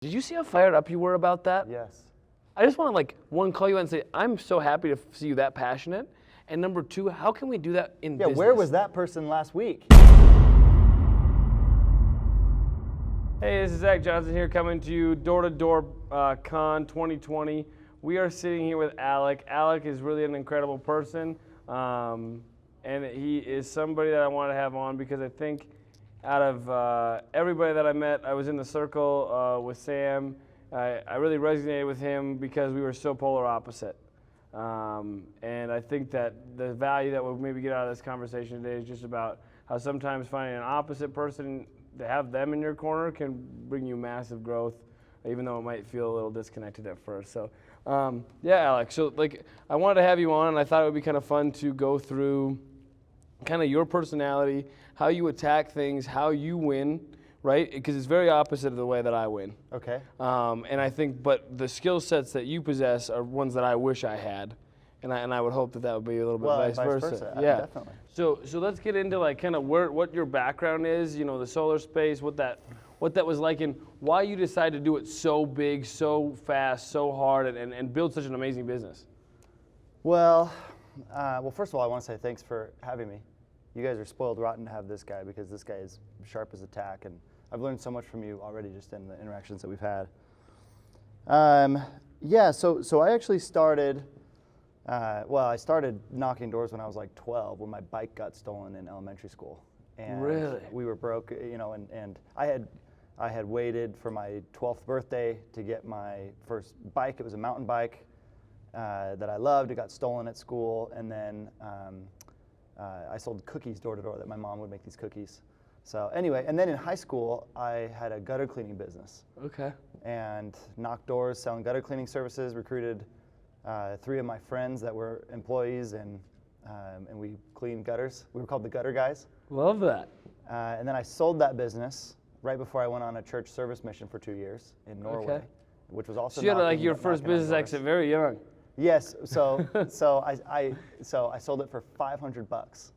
Did you see how fired up you were about that? Yes. I just want to, like, one, call you out and say, I'm so happy to see you that passionate. And number two, how can we do that in business? Where was that person last week? Hey, this is Zach Johnson here coming to you Door-to-Door Con 2020. We are sitting here with Alec. Alec is really an incredible person, and he is somebody that I want to have on because I think out of everybody that I met, I was in the circle with Sam. I really resonated with him because we were so polar opposite. And I think that the value that we'll maybe get out of this conversation today is just about how sometimes finding an opposite person to have them in your corner can bring you massive growth, even though it might feel a little disconnected at first. So, yeah, Alex. So, like, I wanted to have you on, and I thought it would be kind of fun to go through kind of your personality, how you attack things, how you win, right? Because it's very opposite of the way that I win. Okay. And I think, but the skill sets that you possess are ones that I wish I had, and I would hope that that would be a little bit vice versa. Yeah, definitely. So let's get into like kind of what your background is. You know, the solar space, what that was like, and why you decided to do it so big, so fast, so hard, and build such an amazing business. Well, first of all, I want to say thanks for having me. You guys are spoiled rotten to have this guy because this guy is sharp as a tack, and I've learned so much from you already just in the interactions that we've had. So I actually started. I started knocking doors when I was like 12, when my bike got stolen in elementary school. And Really? we were broke, you know, and I had waited for my 12th birthday to get my first bike. It was a mountain bike that I loved. It got stolen at school, and then I sold cookies door to door. That my mom would make these cookies. So anyway, and then in high school, I had a gutter cleaning business. Okay. And knocked doors, selling gutter cleaning services, recruited 3 of my friends that were employees, and we cleaned gutters. We were called the Gutter Guys. Love that. And then I sold that business right before I went on a church service mission for 2 years in Norway, which was also. So you had like your first business exit very young. Yes. So I sold it for $500.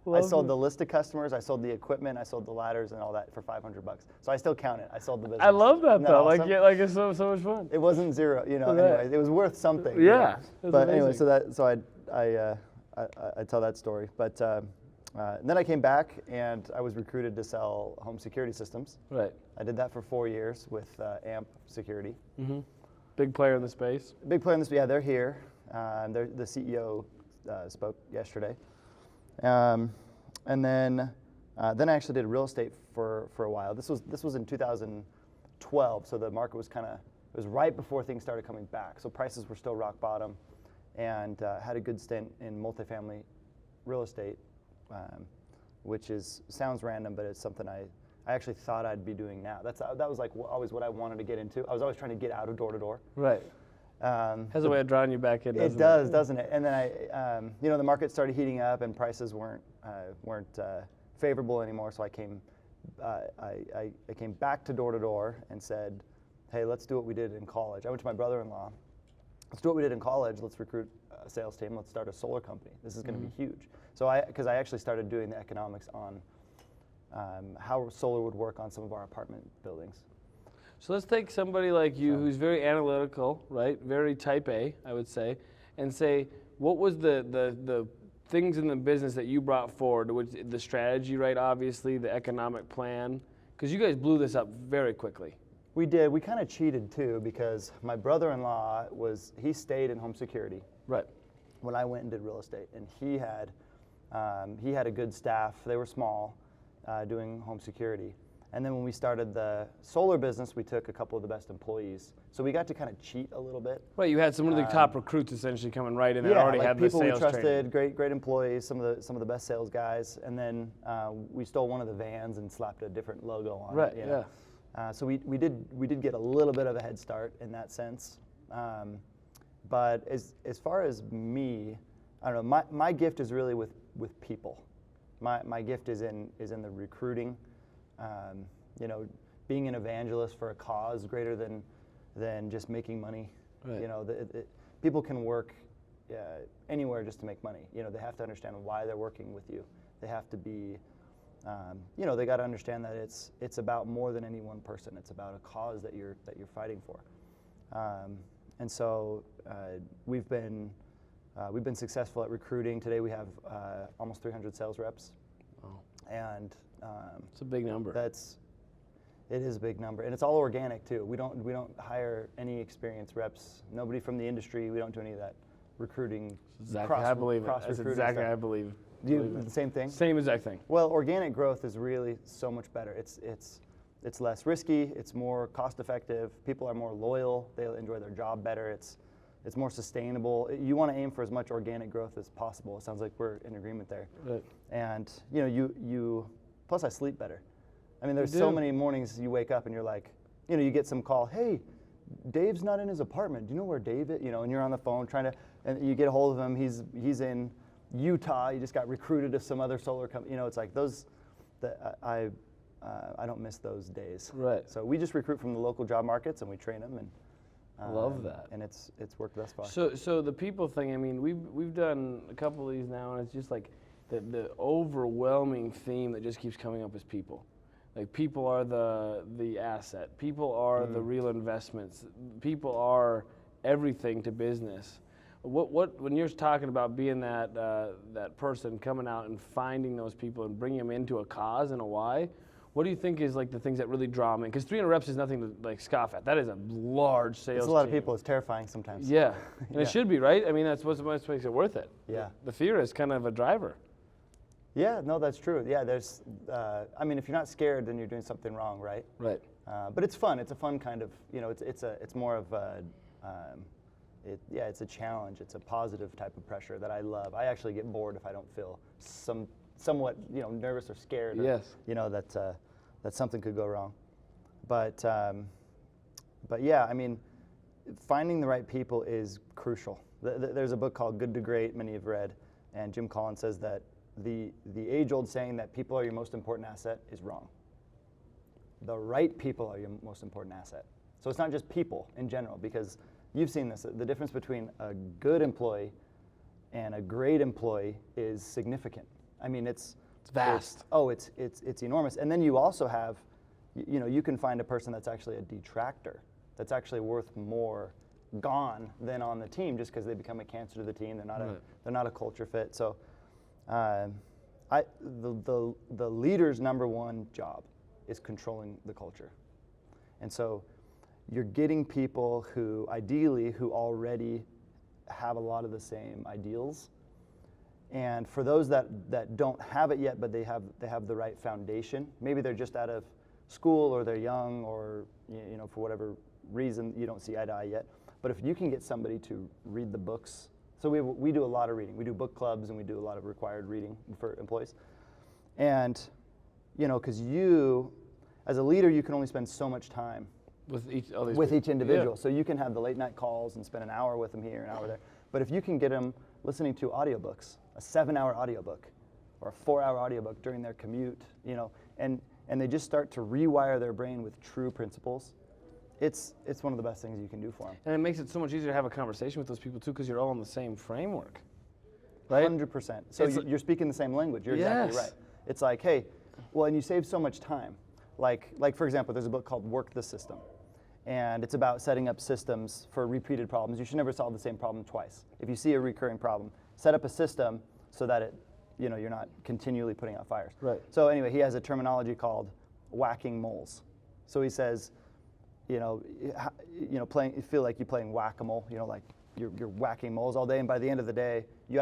I sold the list of customers, I sold the equipment, I sold the ladders and all that for $500. So I still count it. I sold the business. I love that though. Awesome? Like it's so much fun. It wasn't zero, you know. Right. Anyway, it was worth something. Yeah. You know? But anyway, I tell that story. But then I came back and I was recruited to sell home security systems. Right. I did that for 4 years with AMP Security. Mm-hmm. Big player in the space. Big player in this. Yeah, they're here. The CEO spoke yesterday. And then I actually did real estate for a while. This was in 2012, so the market was it was right before things started coming back. So prices were still rock bottom, and had a good stint in multifamily real estate, which sounds random, but it's something I actually thought I'd be doing now. That was like always what I wanted to get into. I was always trying to get out of door to door. Right. Has a way of drawing you back in. It does, doesn't it? And then the market started heating up, and prices weren't favorable anymore. So I came back to door and said, "Hey, let's do what we did in college." I went to my brother-in-law. Let's do what we did in college. Let's recruit a sales team. Let's start a solar company. This is going to be huge. So because I actually started doing the economics on how solar would work on some of our apartment buildings. So let's take somebody like you who's very analytical, right? Very type A, I would say, and say, what was the things in the business that you brought forward? The strategy, right? Obviously, the economic plan, because you guys blew this up very quickly. We did. We kind of cheated too, because my brother-in-law he stayed in home security. Right. When I went and did real estate, and he had a good staff. They were small, doing home security. And then when we started the solar business, we took a couple of the best employees. So we got to kind of cheat a little bit. Right, you had some of the top recruits essentially coming right in that already had the sales people we trusted, training. great employees, some of the best sales guys. And then we stole one of the vans and slapped a different logo on it. You know? So we did get a little bit of a head start in that sense. But as far as me, I don't know. My gift is really with people. My gift is in the recruiting. Being an evangelist for a cause greater than just making money. Right. You know, people can work anywhere just to make money. You know, they have to understand why they're working with you. They have to be they got to understand that it's about more than any one person. It's about a cause that you're fighting for. And so we've been successful at recruiting. Today we have almost 300 sales reps. Wow. And it's a big number. It is a big number, and it's all organic too. We don't hire any experienced reps. Nobody from the industry. We don't do any of that recruiting. Exactly, I believe it. That's exactly, I believe. Do you the same thing? Same exact thing. Well, organic growth is really so much better. It's less risky. It's more cost effective. People are more loyal. They'll enjoy their job better. It's more sustainable. You want to aim for as much organic growth as possible. It sounds like we're in agreement there. Right. And you plus I sleep better. I mean, there's so many mornings you wake up and you're like, you get some call, hey, Dave's not in his apartment. Do you know where Dave is? And you're on the phone trying to, and you get a hold of him. He's in Utah. He just got recruited to some other solar company. It's like those, I don't miss those days. Right. So we just recruit from the local job markets and we train them, and love that. And it's worked thus far. So the people thing. I mean, we've done a couple of these now, and it's just like the overwhelming theme that just keeps coming up is people. Like people are the asset. People are the real investments. People are everything to business. What when you're talking about being that person coming out and finding those people and bringing them into a cause and a why, what do you think is like the things that really draw them in? Because 300 reps is nothing to like scoff at. That is a large sales. It's a lot team. of people. It's terrifying sometimes. Yeah, and it should be, right? I mean, that's what makes it worth it. Yeah. The fear is kind of a driver. Yeah, no, that's true. Yeah, there's, I mean, if you're not scared, then you're doing something wrong, right? Right. But it's fun. It's a fun kind of, it's more of it's a challenge. It's a positive type of pressure that I love. I actually get bored if I don't feel somewhat, nervous or scared. Or, yes. That something could go wrong. But yeah, I mean, finding the right people is crucial. There's a book called Good to Great, many have read, and Jim Collins says that the age-old saying that people are your most important asset is wrong. The right people are your most important asset. So it's not just people in general, because you've seen this. The difference between a good employee and a great employee is significant. I mean, it's vast. It's enormous. And then you also have, you can find a person that's actually a detractor, that's actually worth more gone than on the team just because they become a cancer to the team. They're not a culture fit. So. The leader's number one job is controlling the culture. And so you're getting people who already have a lot of the same ideals. And for those that don't have it yet, but they have the right foundation, maybe they're just out of school or they're young or for whatever reason you don't see eye to eye yet. But if you can get somebody to read the books. So we do a lot of reading. We do book clubs and we do a lot of required reading for employees. And, because you, as a leader, you can only spend so much time with each individual. Yeah. So you can have the late night calls and spend an hour with them here, an hour there. But if you can get them listening to audiobooks, a 7-hour audiobook or a 4-hour audiobook during their commute, and they just start to rewire their brain with true principles, it's one of the best things you can do for them. And it makes it so much easier to have a conversation with those people too, because you're all in the same framework, right? 100%. So you're speaking the same language. You're exactly right. It's like, hey, well, and you save so much time. Like for example, there's a book called Work the System, and it's about setting up systems for repeated problems. You should never solve the same problem twice. If you see a recurring problem, set up a system so that you're not continually putting out fires. Right. So anyway, he has a terminology called whacking moles. So he says, you feel like you're playing whack-a-mole, like you're whacking moles all day, and by the end of the day, you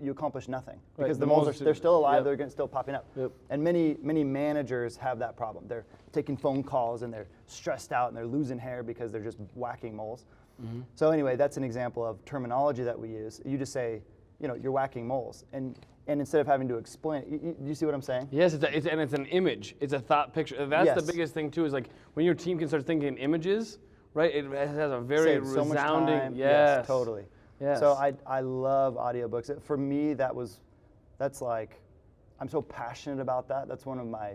accomplish nothing because the moles they're still alive, they're still popping up. Yep. And many managers have that problem. They're taking phone calls and they're stressed out and they're losing hair because they're just whacking moles. Mm-hmm. So anyway, that's an example of terminology that we use. You just say, you're whacking moles, and instead of having to explain it, you see what I'm saying? Yes, it's an image. It's a thought picture. That's the biggest thing too. Is like when your team can start thinking in images, right? It has a very Saves so much resounding. time. Yes, totally. Yes. So I love audiobooks. For me, that's like, I'm so passionate about that. That's one of my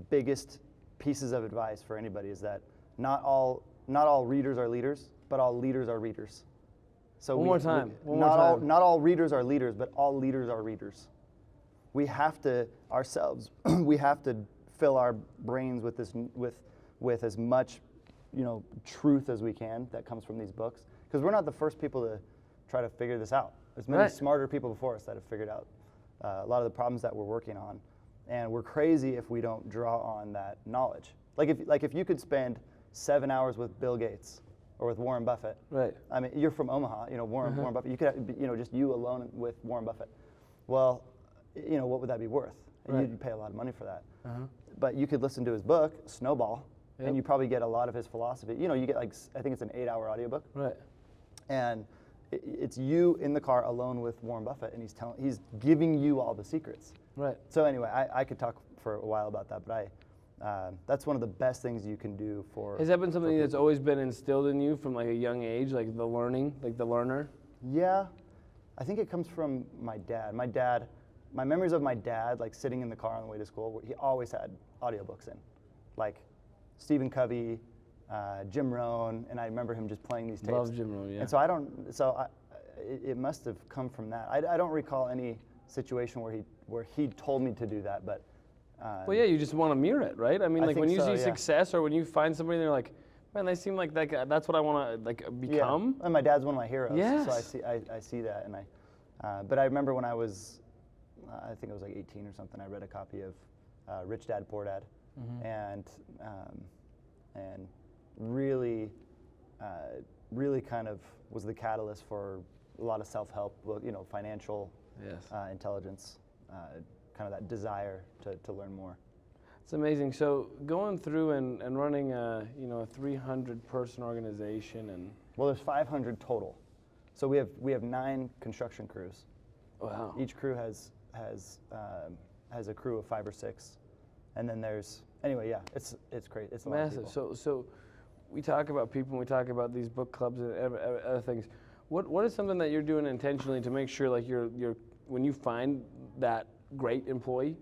biggest pieces of advice for anybody is that not all readers are leaders, but all leaders are readers. So One more time. Not all readers are leaders, but all leaders are readers. we have to ourselves, we have to fill our brains with this, with as much, truth as we can that comes from these books. Because we're not the first people to try to figure this out. There's many smarter people before us that have figured out a lot of the problems that we're working on. And we're crazy if we don't draw on that knowledge. Like if you could spend 7 hours with Bill Gates or with Warren Buffett. Right. I mean, you're from Omaha, Warren Buffett. You could, just you alone with Warren Buffett. Well, what would that be worth? And you'd pay a lot of money for that. But you could listen to his book, Snowball, and you probably get a lot of his philosophy. You get I think it's an 8-hour audiobook. Right. And it's you in the car alone with Warren Buffett, and he's giving you all the secrets. Right. So anyway, I could talk for a while about that, but that's one of the best things you can do for. Has that been something that's always been instilled in you from like a young age, like the learning, like the learner? Yeah, I think it comes from my dad. My memories of my dad, like sitting in the car on the way to school, he always had audiobooks in, like Stephen Covey, Jim Rohn, and I remember him just playing these tapes. Love Jim Rohn, yeah. And so it must have come from that. I don't recall any situation where he told me to do that, but. Well, yeah, you just want to mirror it, right? I mean, like when you see success or when you find somebody, they're like, man, they seem like that guy. That's what I want to become. Yeah. And my dad's one of my heroes. Yes. So I see that, and but I remember when I was, I think I was like 18 or something. I read a copy of Rich Dad Poor Dad, and really kind of was the catalyst for a lot of self-help, financial intelligence. Kind of that desire to learn more. It's amazing. So going through and running a 300-person organization and. Well, there's 500 total. So we have 9 construction crews. Wow. Each crew has a crew of 5 or 6, and then there's it's great. It's a massive. Lot of people. So we talk about people and we talk about these book clubs and other things. What is something that you're doing intentionally to make sure like you're when you find that great employee,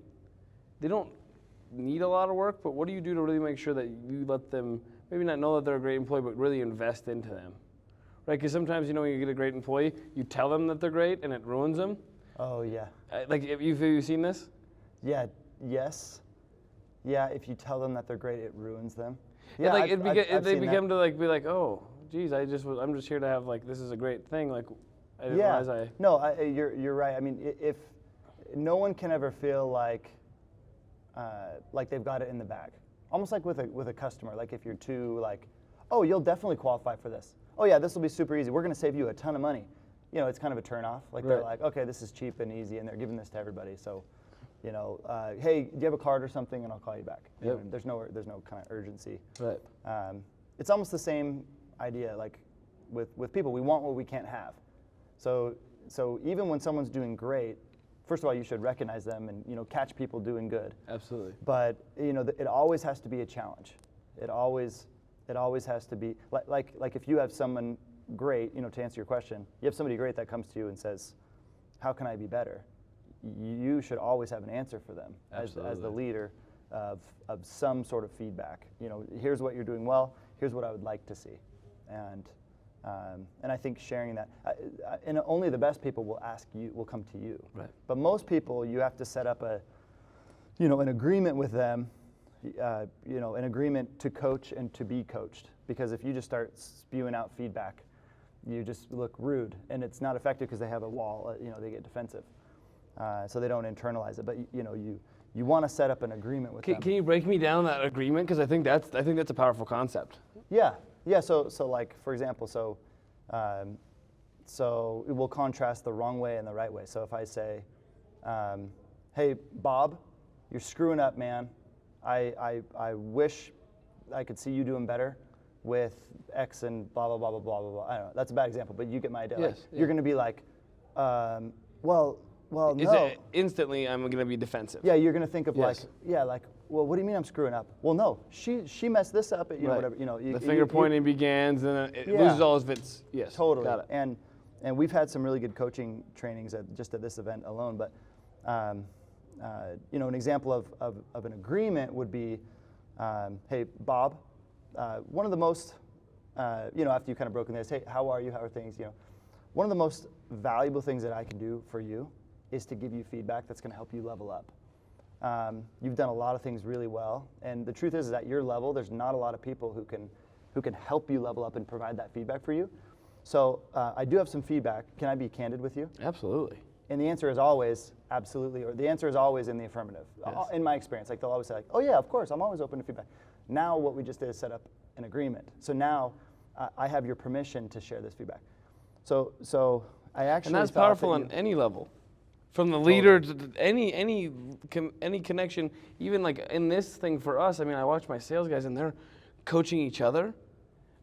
they don't need a lot of work, but what do you do to really make sure that you let them maybe not know that they're a great employee, but really invest into them, right? Because sometimes when you get a great employee, you tell them that they're great and it ruins them. Oh yeah. Like have you seen this? Yeah. Yes. Yeah. If you tell them that they're great, it ruins them. Yeah. They become to like be like, oh, geez, I'm just here to have like this is a great thing. Like I didn't realize I. No, you're right. I mean, if no one can ever feel like they've got it in the bag. Almost like with a customer. Like if you're too like, oh, you'll definitely qualify for this. Oh yeah, this will be super easy. We're going to save you a ton of money. It's kind of a turn off. Like they're like, okay, this is cheap and easy, and they're giving this to everybody. So, hey, do you have a card or something, and I'll call you back. Yep. There's no kind of urgency. Right. It's almost the same idea. Like with people, we want what we can't have. So even when someone's doing great. First of all, you should recognize them and catch people doing good. Absolutely. But it always has to be a challenge. It always has to be like if you have someone great, to answer your question, you have somebody great that comes to you and says, "How can I be better?" You should always have an answer for them as the leader of some sort of feedback. Here's what you're doing well. Here's what I would like to see, and I think sharing that, and only the best people will come to you. Right. But most people, you have to set up an agreement with them, an agreement to coach and to be coached. Because if you just start spewing out feedback, you just look rude, and it's not effective because they have a wall. They get defensive, so they don't internalize it. But you want to set up an agreement with them. Can you break me down that agreement? Because I think that's a powerful concept. Yeah. Yeah, so like, for example, so it will contrast the wrong way and the right way. So if I say, hey, Bob, you're screwing up, man. I wish I could see you doing better with X and blah, blah, blah, blah, blah, blah, blah. I don't know, that's a bad example, but you get my idea. Yes, like, you're going to be like, well, no. Instantly, I'm going to be defensive. Yeah, you're going to think of well, what do you mean I'm screwing up? Well, no, she messed this up. Whatever. The finger pointing begins, and then it loses all of its. Yes, totally. Got it. And we've had some really good coaching trainings just at this event alone. But an example of an agreement would be, hey, Bob, one of the most, after you kind of broken this, hey, how are you? How are things? One of the most valuable things that I can do for you is to give you feedback that's going to help you level up. You've done a lot of things really well, and the truth is at your level, there's not a lot of people who can help you level up and provide that feedback for you. So I do have some feedback. Can I be candid with you? Absolutely. And the answer is always absolutely, or the answer is always in the affirmative. Yes. In my experience, like they'll always say, like, "Oh yeah, of course, I'm always open to feedback." Now what we just did is set up an agreement. So now I have your permission to share this feedback. So I actually And that's thought powerful that on you- any level, from the leader to any connection. Even like in this thing for us, I mean, I watch my sales guys and they're coaching each other.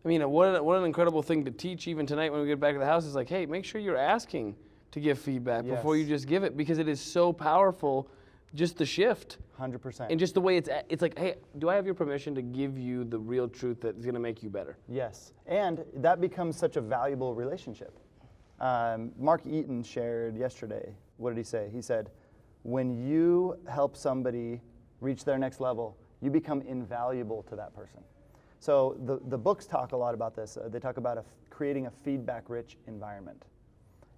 I mean, what an incredible thing to teach even tonight when we get back to the house is like, hey, make sure you're asking to give feedback before you just give it, because it is so powerful, just the shift. 100%. And just the way it's like, hey, do I have your permission to give you the real truth that is going to make you better? Yes, and that becomes such a valuable relationship. Mark Eaton shared yesterday, what did he say? He said, when you help somebody reach their next level, you become invaluable to that person. So the books talk a lot about this. They talk about creating a feedback-rich environment.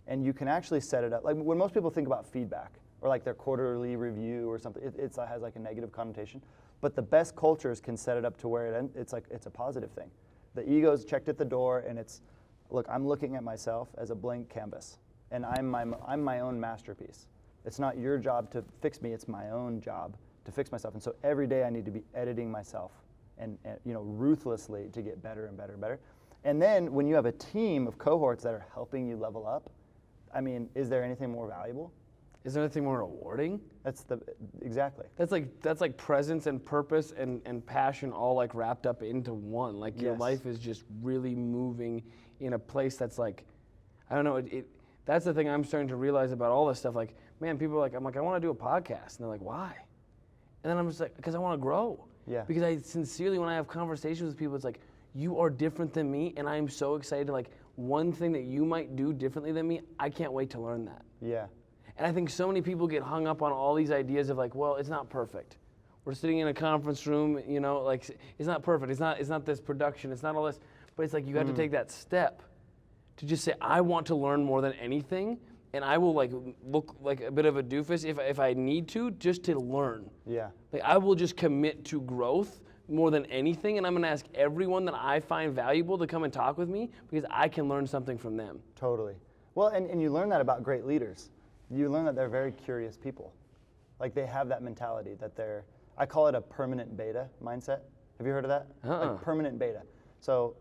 And you can actually set it up. Like when most people think about feedback, or like their quarterly review or something, it has like a negative connotation. But the best cultures can set it up to where it's a positive thing. The ego's checked at the door, and it's, look, I'm looking at myself as a blank canvas, and I'm my own masterpiece. It's not your job to fix me, it's my own job to fix myself. And so every day I need to be editing myself and ruthlessly to get better and better and better. And then when you have a team of cohorts that are helping you level up, I mean, is there anything more valuable? Is there anything more rewarding? Exactly. That's like presence and purpose and passion all like wrapped up into one. Like your life is just really moving in a place that's like, I don't know, that's the thing I'm starting to realize about all this stuff. Like, man, people are like, I'm like, I want to do a podcast. And they're like, why? And then I'm just like, because I want to grow. Yeah. Because I sincerely, when I have conversations with people, it's like, you are different than me, and I'm so excited to like, one thing that you might do differently than me, I can't wait to learn that. Yeah. And I think so many people get hung up on all these ideas of like, well, it's not perfect. We're sitting in a conference room, like it's not perfect. It's not this production. It's not all this. But it's like you have to take that step to just say, I want to learn more than anything, and I will like look like a bit of a doofus if I need to, just to learn. Yeah. Like I will just commit to growth more than anything, and I'm going to ask everyone that I find valuable to come and talk with me because I can learn something from them. Totally. Well, and you learn that about great leaders. You learn that they're very curious people. Like they have that mentality that I call it a permanent beta mindset. Have you heard of that? Like permanent beta. So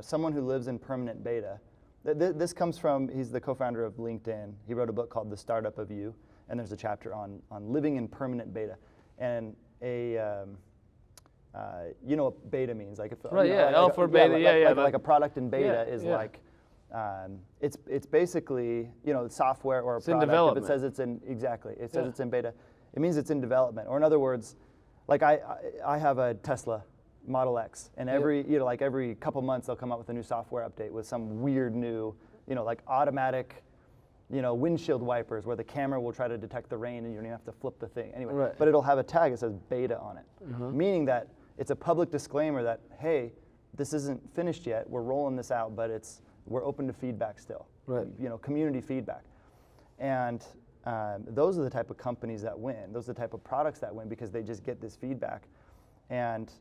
someone who lives in permanent beta, this comes from, he's the co-founder of LinkedIn. He wrote a book called The Startup of You, and there's a chapter on living in permanent beta. And you know what beta means? Like if, right, like alpha or beta, like a product in beta is like, it's basically, software or a it's product. in development. If it says it's in, exactly, it says it's in beta, it means it's in development. Or in other words, like I have a Tesla Model X, and every couple months they'll come out with a new software update with some weird new, like automatic, windshield wipers where the camera will try to detect the rain and you don't even have to flip the thing. Anyway, but it'll have a tag that says beta on it, meaning that it's a public disclaimer that, hey, this isn't finished yet, we're rolling this out, but we're open to feedback still, community feedback. And those are the type of companies that win. Those are the type of products that win because they just get this feedback. And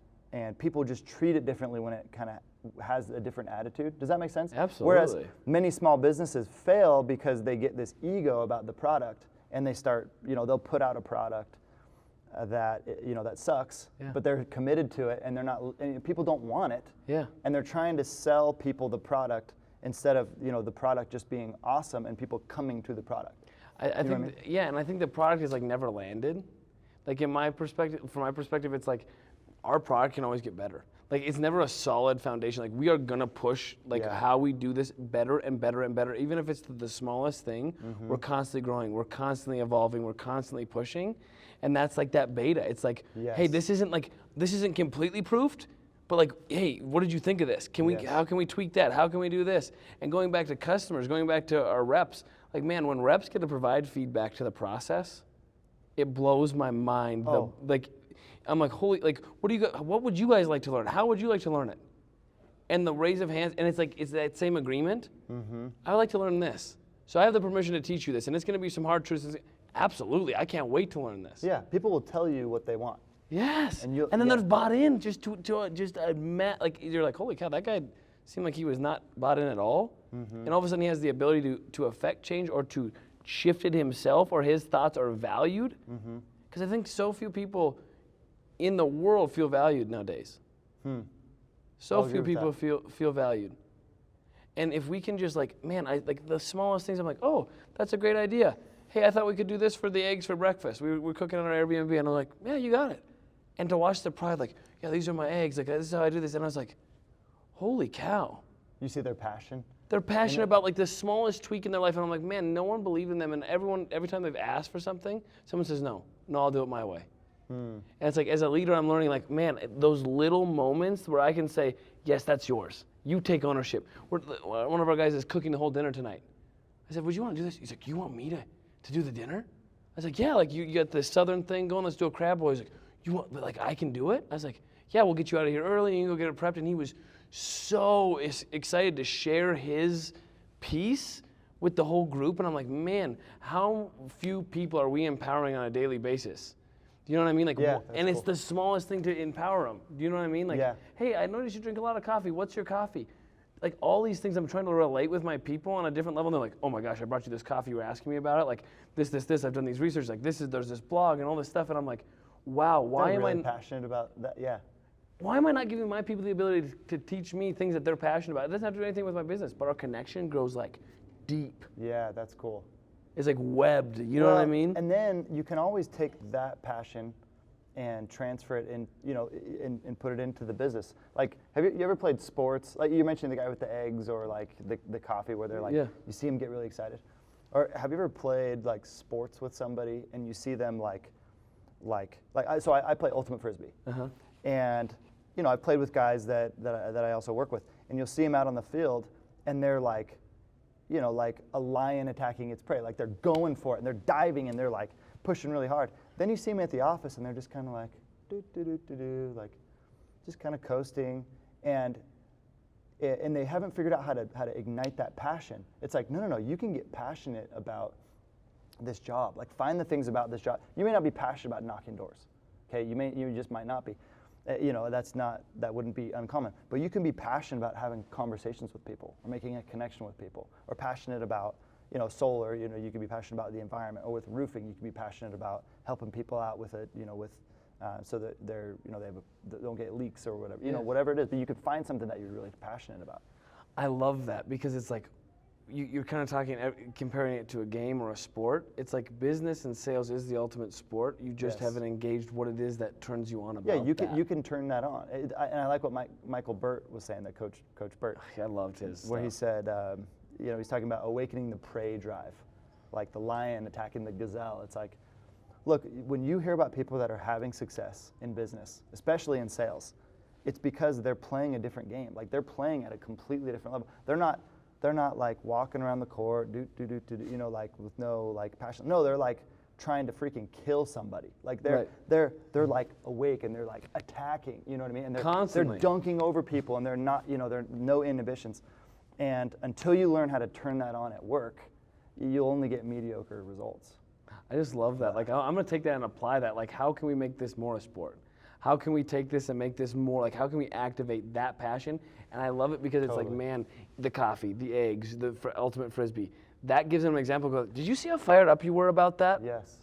people just treat it differently when it kind of has a different attitude. Does that make sense? Absolutely. Whereas many small businesses fail because they get this ego about the product and they start, they'll put out a product that sucks, but they're committed to it and they're not, and people don't want it. Yeah. And they're trying to sell people the product instead of, the product just being awesome and people coming to the product. I think, and I think the product is like never landed. Like from my perspective, it's like our product can always get better. Like it's never a solid foundation. Like we are gonna push how we do this better and better and better. Even if it's the smallest thing, we're constantly growing, we're constantly evolving, we're constantly pushing. And that's like that beta. It's like, hey, this isn't completely proofed, but like, hey, what did you think of this? How can we tweak that? How can we do this? And going back to customers, going back to our reps, like man, when reps get to provide feedback to the process, it blows my mind. I'm like, holy, like, what would you guys like to learn? How would you like to learn it? And the raise of hands, and it's like, it's that same agreement. I would like to learn this. So I have the permission to teach you this, and it's going to be some hard truths. Absolutely, I can't wait to learn this. Yeah, people will tell you what they want. Yes, And and then there's bought in just to just admit, like you're like, holy cow, that guy seemed like he was not bought in at all, and all of a sudden he has the ability to affect change or to shift it himself, or his thoughts are valued. Because I think so few people in the world feel valued nowadays. So few people feel valued. And if we can just like, man, like the smallest things, I'm like, oh, that's a great idea. Hey, I thought we could do this for the eggs for breakfast. We were cooking on our Airbnb, and I'm like, yeah, you got it. And to watch the pride, like, yeah, these are my eggs. Like, this is how I do this. And I was like, holy cow. You see their passion? They're passionate about like the smallest tweak in their life. And I'm like, man, no one believed in them. And every time they've asked for something, someone says, no, I'll do it my way. And it's like, as a leader, I'm learning like, man, those little moments where I can say, yes, that's yours. You take ownership. One of our guys is cooking the whole dinner tonight. I said, would you want to do this? He's like, you want me to do the dinner? I was like, yeah, like you got the southern thing going, let's do a crab boil. He's like, you want, like I can do it? I was like, yeah, we'll get you out of here early and you can go get it prepped. And he was so excited to share his piece with the whole group. And I'm like, man, how few people are we empowering on a daily basis? Do you know what I mean? Like, yeah, and it's the smallest thing to empower them. Do you know what I mean? Like, yeah. Hey, I noticed you drink a lot of coffee. What's your coffee? Like all these things I'm trying to relate with my people on a different level. And they're like, oh my gosh, I brought you this coffee. You were asking me about it. Like this. I've done these research. Like there's this blog and all this stuff. And I'm like, wow, why am I passionate about that? Yeah. Why am I not giving my people the ability to teach me things that they're passionate about? It doesn't have to do anything with my business, but our connection grows like deep. Yeah, that's cool. It's like webbed. You know what I mean? And then you can always take that passion and transfer it in, and put it into the business. Like, have you ever played sports? Like you mentioned the guy with the eggs or like the coffee where they're like, you see him get really excited. Or have you ever played like sports with somebody and you see them so I play ultimate frisbee. And, I played with guys that I also work with, and you'll see them out on the field and they're like, like a lion attacking its prey. Like they're going for it and they're diving and they're like pushing really hard. Then you see them at the office and they're just kind of like, like just kind of coasting, and they haven't figured out how to ignite that passion. It's like, no, you can get passionate about this job. Like find the things about this job. You may not be passionate about knocking doors. Okay, you just might not be. That wouldn't be uncommon. But you can be passionate about having conversations with people or making a connection with people, or passionate about solar. You can be passionate about the environment, or with roofing, you can be passionate about helping people out with it. So that they don't get leaks or whatever. Whatever it is. But you could find something that you're really passionate about. I love that, because it's like you're kind of comparing it to a game or a sport. It's like business and sales is the ultimate sport. You just haven't engaged what it is that turns you on about you can turn that on. And I like what Michael Burt was saying, that Coach Burt. I loved his where stuff. He said, he's talking about awakening the prey drive, like the lion attacking the gazelle. It's like, look, when you hear about people that are having success in business, especially in sales, it's because they're playing a different game. Like they're playing at a completely different level. They're not like walking around the court, like with no like passion. No, they're like trying to freaking kill somebody. Like they're like awake and they're like attacking. You know what I mean? And they're dunking over people, and they're not. They're no inhibitions. And until you learn how to turn that on at work, you'll only get mediocre results. I just love that. Like I'm gonna take that and apply that. Like how can we make this more a sport? How can we take this and make this more, like how can we activate that passion? And I love it because it's like, man, the coffee, the eggs, the ultimate frisbee, that gives them an example. Of, did you see how fired up you were about that? Yes.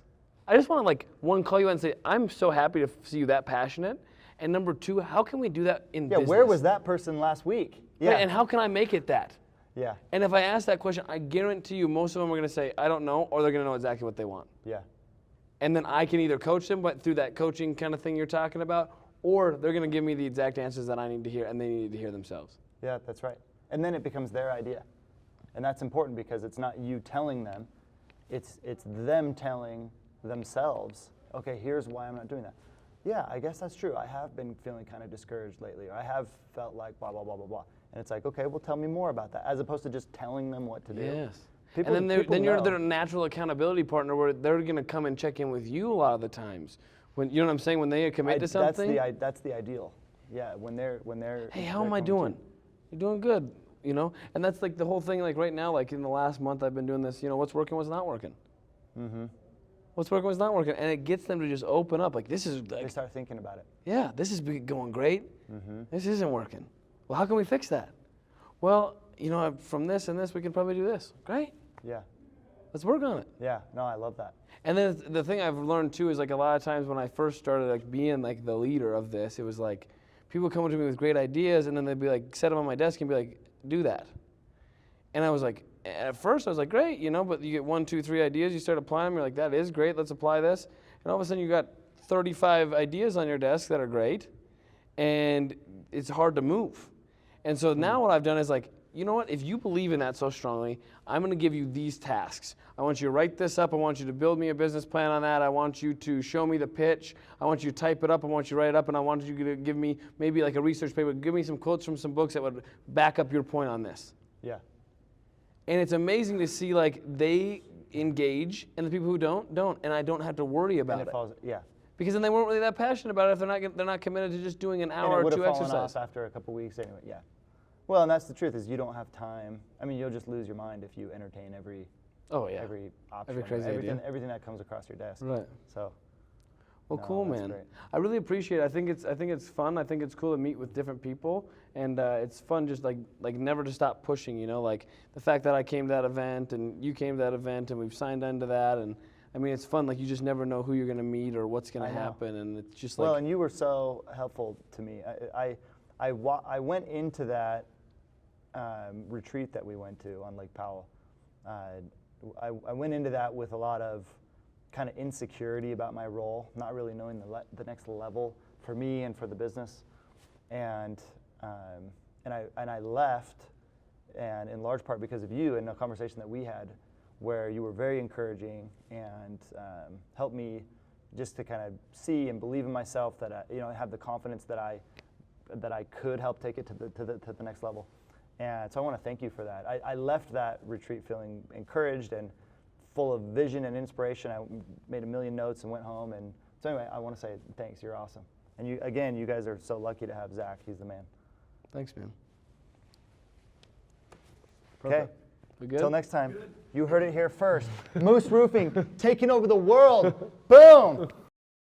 I just want to call you out and say, I'm so happy to see you that passionate. And number two, how can we do that in business? Yeah, where was that person last week? Yeah. Right, and how can I make it that? Yeah. And if I ask that question, I guarantee you most of them are going to say, I don't know, or they're going to know exactly what they want. Yeah. And then I can either coach them, but through that coaching kind of thing you're talking about, or they're going to give me the exact answers that I need to hear, and they need to hear themselves. Yeah, that's right. And then it becomes their idea. And that's important because it's not you telling them, it's them telling themselves, okay, here's why I'm not doing that. Yeah, I guess that's true. I have been feeling kind of discouraged lately, or I have felt like blah, blah, blah, blah, blah. And it's like, okay, well, tell me more about that, as opposed to just telling them what to do. Yes. People, and then you're their natural accountability partner, where they're going to come and check in with you a lot of the times. When, you know what I'm saying? When they commit to something. That's the ideal. Yeah, when they're. Hey, how am I doing? You're doing good. you know? And that's like the whole thing, like right now, like in the last month I've been doing this, you know, what's working, what's not working. Mm-hmm. What's working, what's not working. And it gets them to just open up. Like, this is like, They start thinking about it. yeah, this is going great. Mm-hmm. This isn't working. Well, how can we fix that? Well, you know, from this and this, we can probably do this. Great. Yeah. Let's work on it. Yeah. No, I love that. And then the thing I've learned too is like a lot of times when I first started like being like the leader of this, it was like people come to me with great ideas and then they'd be like, set them on my desk and be like, do that. And I was like, at first I was like, great, you know, but you get 1, 2, 3 ideas, you start applying them, you're like, that is great, let's apply this. And all of a sudden you got 35 ideas on your desk that are great and it's hard to move. And so now what I've done is like, you know what, if you believe in that so strongly, I'm going to give you these tasks. I want you to write this up. I want you to build me a business plan on that. I want you to show me the pitch. I want you to type it up. I want you to write it up. And I want you to give me maybe like a research paper. Give me some quotes from some books that would back up your point on this. Yeah. And it's amazing to see like they engage and the people who don't. And I don't have to worry about it. Yeah. Because then they weren't really that passionate about it if they're not committed to just doing an hour or two exercise. And it would have fallen off after a couple weeks anyway, yeah. Well, and that's the truth is you don't have time. I mean, you'll just lose your mind if you entertain every option, every crazy idea. everything that comes across your desk. Right. So. Well, No, cool, that's man. great. I really appreciate it. I think it's fun. I think it's cool to meet with different people, and it's fun just like never to stop pushing. You know, like the fact that I came to that event and you came to that event and we've signed into that, and I mean it's fun. Like you just never know who you're gonna meet or what's gonna happen, and it's just like. Well, and you were so helpful to me. I went into that retreat that we went to on Lake Powell. I went into that with a lot of kind of insecurity about my role, not really knowing the next level for me and for the business, and I left, and in large part because of you and a conversation that we had, where you were very encouraging and helped me just to kind of see and believe in myself that I have the confidence that I could help take it to the next level. And so I want to thank you for that. I left that retreat feeling encouraged and full of vision and inspiration. I made 1,000,000 notes and went home. And so anyway, I want to say thanks. You're awesome. And you guys are so lucky to have Zach. He's the man. Thanks, man. Okay. We good? Till next time. You heard it here first. Moose Roofing taking over the world. Boom.